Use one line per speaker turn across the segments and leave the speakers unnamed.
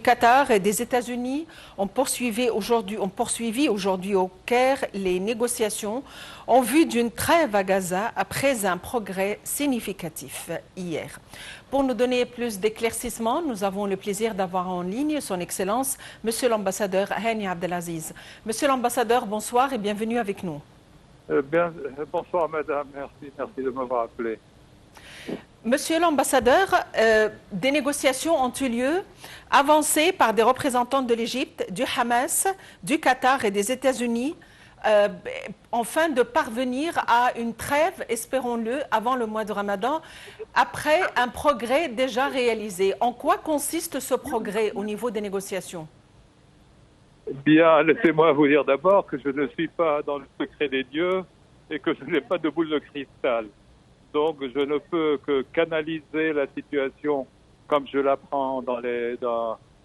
Qatar et des États-Unis ont poursuivi aujourd'hui au Caire les négociations en vue d'une trêve à Gaza après un progrès significatif hier. Pour nous donner plus d'éclaircissements, nous avons le plaisir d'avoir en ligne son Excellence, Monsieur l'ambassadeur Hani Abdelaziz. Monsieur l'ambassadeur, bonsoir et bienvenue avec nous.
Bonsoir madame, merci de m'avoir appelé.
Monsieur l'ambassadeur, des négociations ont eu lieu, avancées par des représentants de l'Égypte, du Hamas, du Qatar et des États-Unis, afin de parvenir à une trêve, espérons-le, avant le mois de Ramadan, après un progrès déjà réalisé. En quoi consiste ce progrès au niveau des négociations?
Bien, laissez-moi vous dire d'abord que je ne suis pas dans le secret des dieux et que je n'ai pas de boule de cristal. Donc, je ne peux que canaliser la situation comme je l'apprends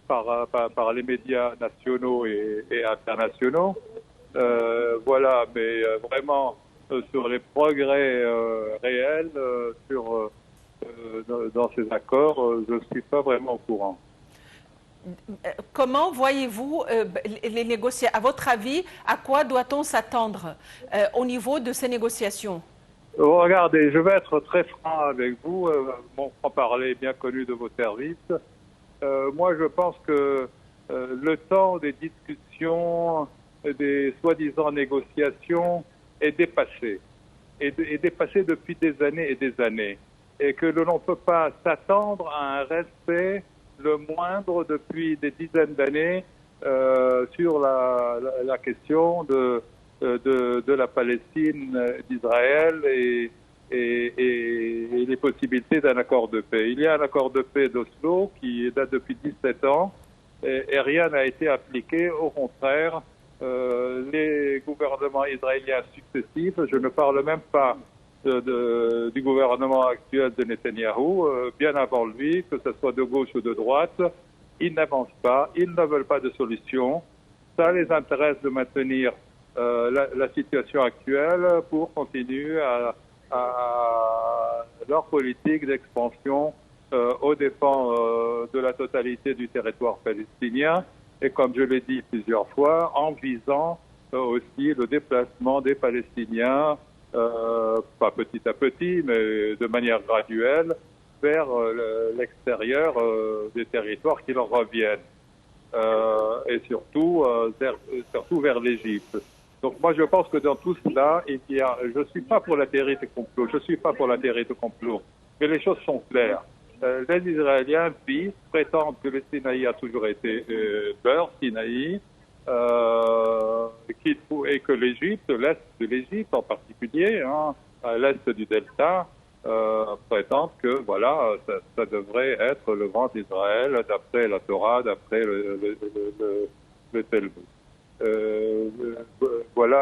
par les médias nationaux et internationaux. Voilà, mais vraiment, sur les progrès réels dans ces accords, je ne suis pas vraiment au courant.
Comment voyez-vous les négociations? À votre avis, à quoi doit-on s'attendre au niveau de ces négociations?
Regardez, je vais être très franc avec vous, mon franc-parler bien connu de vos services. Moi, je pense que le temps des discussions, des soi-disant négociations est dépassé. Est dépassé depuis des années et des années. Et que l'on ne peut pas s'attendre à un respect le moindre depuis des dizaines d'années sur la question de la Palestine, d'Israël et les possibilités d'un accord de paix. Il y a un accord de paix d'Oslo qui date depuis 17 ans et rien n'a été appliqué. Au contraire, les gouvernements israéliens successifs, je ne parle même pas du gouvernement actuel de Netanyahou, bien avant lui, que ce soit de gauche ou de droite, ils n'avancent pas, ils ne veulent pas de solution. Ça les intéresse de maintenir la situation actuelle pour continuer à leur politique d'expansion aux dépens de la totalité du territoire palestinien et, comme je l'ai dit plusieurs fois, en visant aussi le déplacement des Palestiniens, pas petit à petit, mais de manière graduelle, vers l'extérieur des territoires qui leur reviennent et surtout vers l'Égypte. Donc moi je pense que dans tout cela, je ne suis pas pour la théorie de complot, mais les choses sont claires. Les Israéliens prétendent que le Sinaï a toujours été leur Sinaï, et que l'Égypte, l'Est de l'Égypte en particulier, à l'Est du Delta, prétendent que voilà, ça devrait être le grand Israël d'après la Torah, d'après le Talmud. Voilà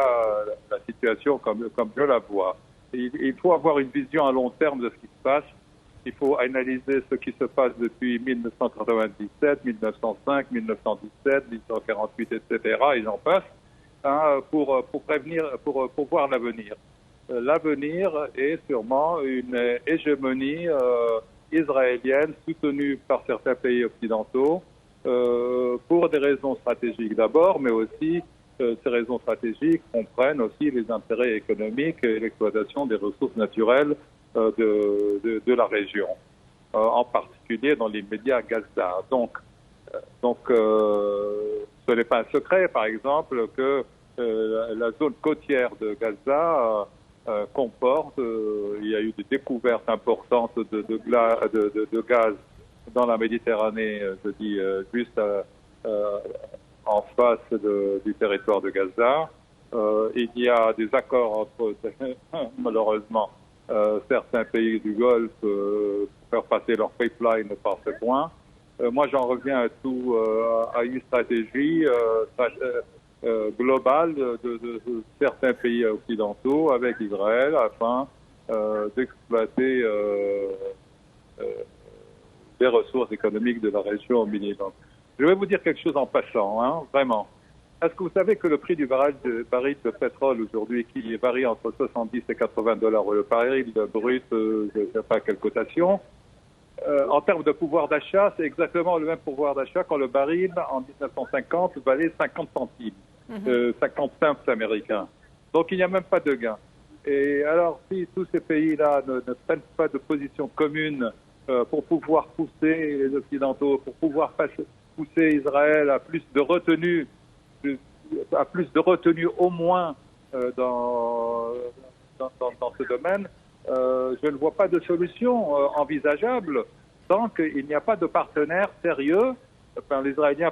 la situation comme je la vois. Il faut avoir une vision à long terme de ce qui se passe. Il faut analyser ce qui se passe depuis 1997, 1905, 1917, 1948, etc. Et j'en passe, pour voir l'avenir. L'avenir est sûrement une hégémonie israélienne soutenue par certains pays occidentaux pour des raisons stratégiques d'abord, mais aussi ces raisons stratégiques comprennent aussi les intérêts économiques et l'exploitation des ressources naturelles de la région, en particulier dans l'immédiat Gaza. Donc, ce n'est pas un secret, par exemple, que la zone côtière de Gaza comporte, il y a eu des découvertes importantes de gaz dans la Méditerranée, je dis juste en face du territoire de Gaza. Il y a des accords entre, malheureusement, certains pays du Golfe pour faire passer leur pipeline par ce point. Moi, j'en reviens à une stratégie globale de certains pays occidentaux avec Israël afin d'exploiter les ressources économiques de la région au minimum. Je vais vous dire quelque chose en passant, vraiment. Est-ce que vous savez que le prix du baril de pétrole aujourd'hui, qui varie entre 70 et $80 le baril brut, je ne sais pas quelle cotation, En termes de pouvoir d'achat, c'est exactement le même pouvoir d'achat quand le baril, en 1950, valait 50 centimes, 50 cents américains. Donc il n'y a même pas de gain. Et alors, si tous ces pays-là ne prennent pas de position commune pour pouvoir pousser les Occidentaux, pour pouvoir pousser Israël à plus de retenue, au moins dans ce domaine, je ne vois pas de solution envisageable tant qu'il n'y a pas de partenaire sérieux. Enfin, les Israéliens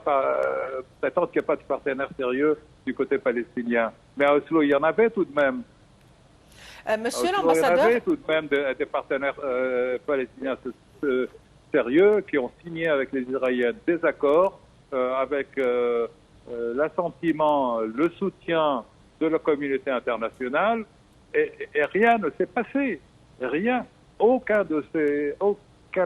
prétendent qu'il n'y a pas de partenaire sérieux du côté palestinien. Mais à Oslo, il y en avait tout de même.
Monsieur l'ambassadeur,
il y en avait tout de même des partenaires palestiniens sérieux qui ont signé avec les Israéliens des accords avec l'assentiment, le soutien de la communauté internationale, et rien ne s'est passé. Rien. Aucun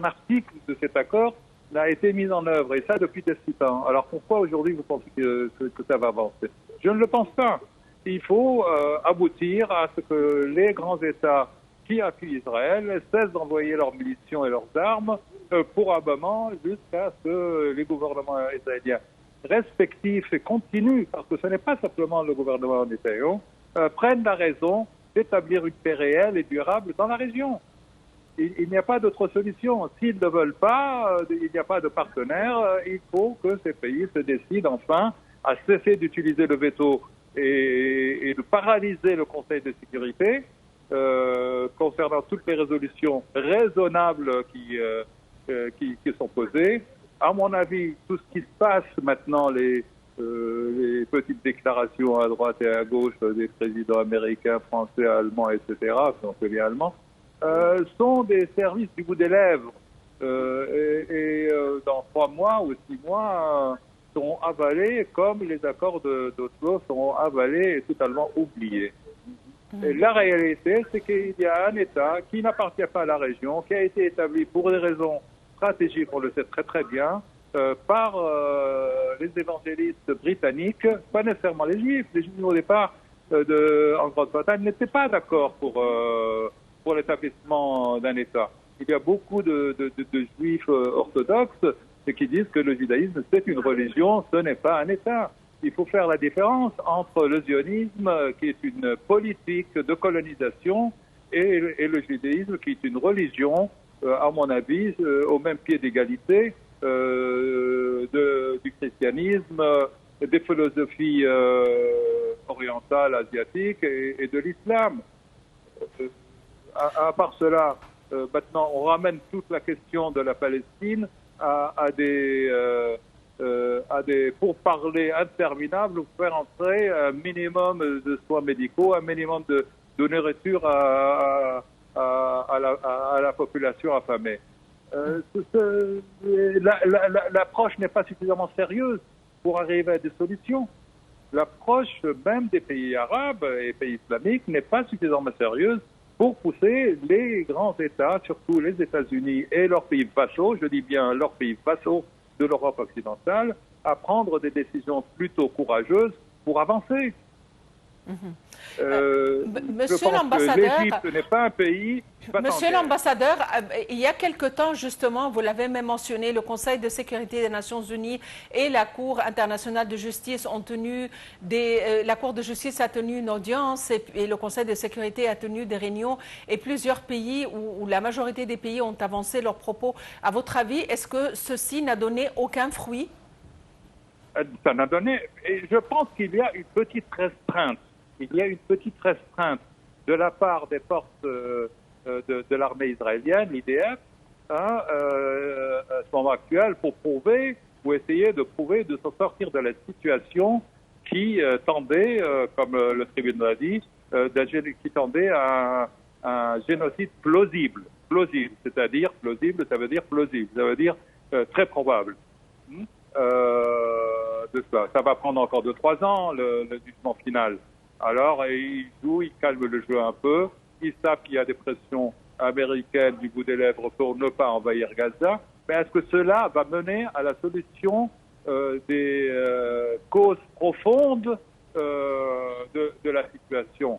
article de cet accord n'a été mis en œuvre, et ça depuis des 6 ans. Alors pourquoi aujourd'hui vous pensez que ça va avancer? Je ne le pense pas. Il faut aboutir à ce que les grands États qui appuient Israël cessent d'envoyer leurs munitions et leurs armes probablement jusqu'à ce que les gouvernements israéliens respectifs et continus, parce que ce n'est pas simplement le gouvernement Netanyahou, prennent la raison d'établir une paix réelle et durable dans la région. Il n'y a pas d'autre solution. S'ils ne veulent pas, il n'y a pas de partenaire, il faut que ces pays se décident enfin à cesser d'utiliser le veto et de paralyser le Conseil de sécurité concernant toutes les résolutions raisonnables qui sont posées. À mon avis, tout ce qui se passe maintenant, les petites déclarations à droite et à gauche des présidents américains, français, allemands, etc., chancelier allemand, sont des services du bout des lèvres. Dans 3 mois ou 6 mois, seront avalés comme les accords d'Oslo seront avalés et totalement oubliés. Et la réalité, c'est qu'il y a un État qui n'appartient pas à la région, qui a été établi pour des raisons stratégiques, on le sait très très bien, par les évangélistes britanniques, pas nécessairement les Juifs. Les Juifs au départ en Grande-Bretagne n'étaient pas d'accord pour l'établissement d'un État. Il y a beaucoup de Juifs orthodoxes qui disent que le judaïsme c'est une religion, ce n'est pas un État. Il faut faire la différence entre le zionisme, qui est une politique de colonisation, et le judaïsme, qui est une religion, à mon avis, au même pied d'égalité du christianisme, des philosophies orientales, asiatiques et de l'islam. À part cela, maintenant, on ramène toute la question de la Palestine à des pourparlers interminables pour faire entrer un minimum de soins médicaux, un minimum de nourriture à la population affamée. L'approche n'est pas suffisamment sérieuse pour arriver à des solutions. L'approche même des pays arabes et pays islamiques n'est pas suffisamment sérieuse pour pousser les grands États, surtout les États-Unis et leurs pays vassaux, je dis bien leurs pays vassaux de l'Europe occidentale, à prendre des décisions plutôt courageuses pour avancer.
Monsieur l'ambassadeur,
l'Égypte n'est pas un pays.
Monsieur l'ambassadeur, il y a quelque temps, justement, vous l'avez même mentionné, le Conseil de sécurité des Nations Unies et la Cour internationale de justice ont tenu la Cour de justice a tenu une audience et le Conseil de sécurité a tenu des réunions et plusieurs pays où la majorité des pays ont avancé leurs propos. À votre avis, est-ce que ceci n'a donné aucun fruit?
Ça n'a donné. Et je pense qu'il y a une petite restreinte. Il y a une petite restreinte de la part des forces de l'armée israélienne, l'IDF, à ce moment actuel, pour prouver ou essayer de prouver de s'en sortir de la situation qui tendait, comme le tribunal a dit, qui tendait à un génocide plausible. Plausible, c'est-à-dire plausible, ça veut dire plausible, ça veut dire très probable. De cela. Ça va prendre encore 2-3 ans, le jugement final. Alors, ils jouent, ils calment le jeu un peu. Ils savent qu'il y a des pressions américaines du bout des lèvres pour ne pas envahir Gaza. Mais est-ce que cela va mener à la solution des causes profondes de la situation,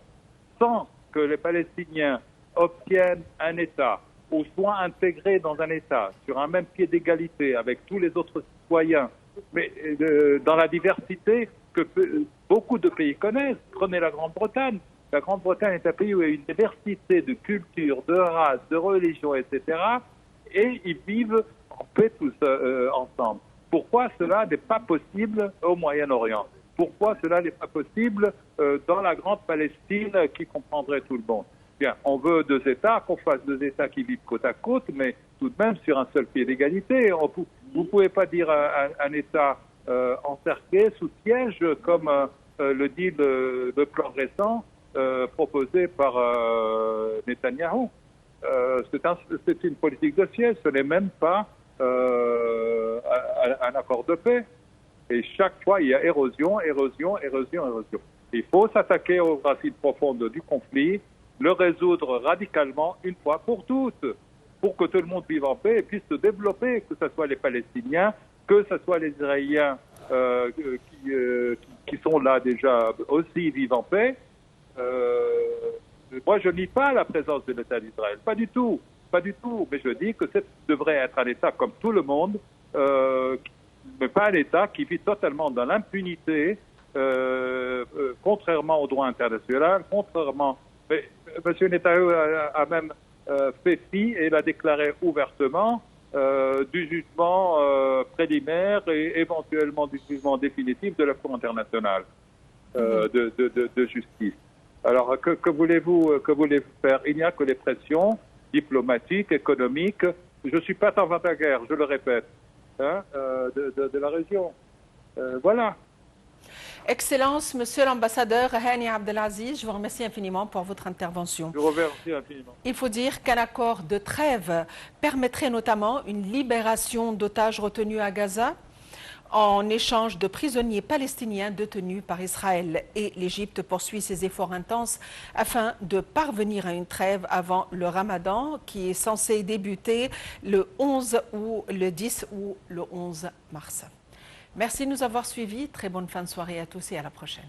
sans que les Palestiniens obtiennent un État ou soient intégrés dans un État, sur un même pied d'égalité avec tous les autres citoyens, mais dans la diversité que beaucoup de pays connaissent. Prenez la Grande-Bretagne. La Grande-Bretagne est un pays où il y a une diversité de cultures, de races, de religions, etc. Et ils vivent en paix tous ensemble. Pourquoi cela n'est pas possible au Moyen-Orient? Pourquoi cela n'est pas possible dans la grande Palestine qui comprendrait tout le monde? Bien, on veut deux États, qu'on fasse deux États qui vivent côte à côte, mais tout de même sur un seul pied d'égalité. Vous ne pouvez pas dire un État encerclé, sous siège, comme le dit le plan récent proposé par Netanyahou. C'est une politique de siège, ce n'est même pas un accord de paix. Et chaque fois, il y a érosion, érosion, érosion, érosion. Il faut s'attaquer aux racines profondes du conflit, le résoudre radicalement une fois pour toutes, pour que tout le monde vive en paix et puisse se développer, que ce soit les Palestiniens, que ce soit les Israéliens qui sont là déjà aussi vivent en paix. Moi, je nie pas la présence de l'État d'Israël, pas du tout, mais je dis que ça devrait être un État comme tout le monde, mais pas un État qui vit totalement dans l'impunité, contrairement au droit international, contrairement... Mais M. Netanyahou a même fait fi et l'a déclaré ouvertement du jugement préliminaire et éventuellement du jugement définitif de la Cour internationale de justice. Alors, que voulez-vous faire? Il n'y a que les pressions diplomatiques, économiques. Je ne suis pas en vente à guerre, je le répète, de la région. Voilà.
Excellence, Monsieur l'ambassadeur Hani Abdelaziz, je vous remercie infiniment pour votre intervention.
Je vous remercie infiniment.
Il faut dire qu'un accord de trêve permettrait notamment une libération d'otages retenus à Gaza en échange de prisonniers palestiniens détenus par Israël. Et l'Égypte poursuit ses efforts intenses afin de parvenir à une trêve avant le Ramadan qui est censé débuter le 11 ou le 10 ou le 11 mars. Merci de nous avoir suivis. Très bonne fin de soirée à tous et à la prochaine.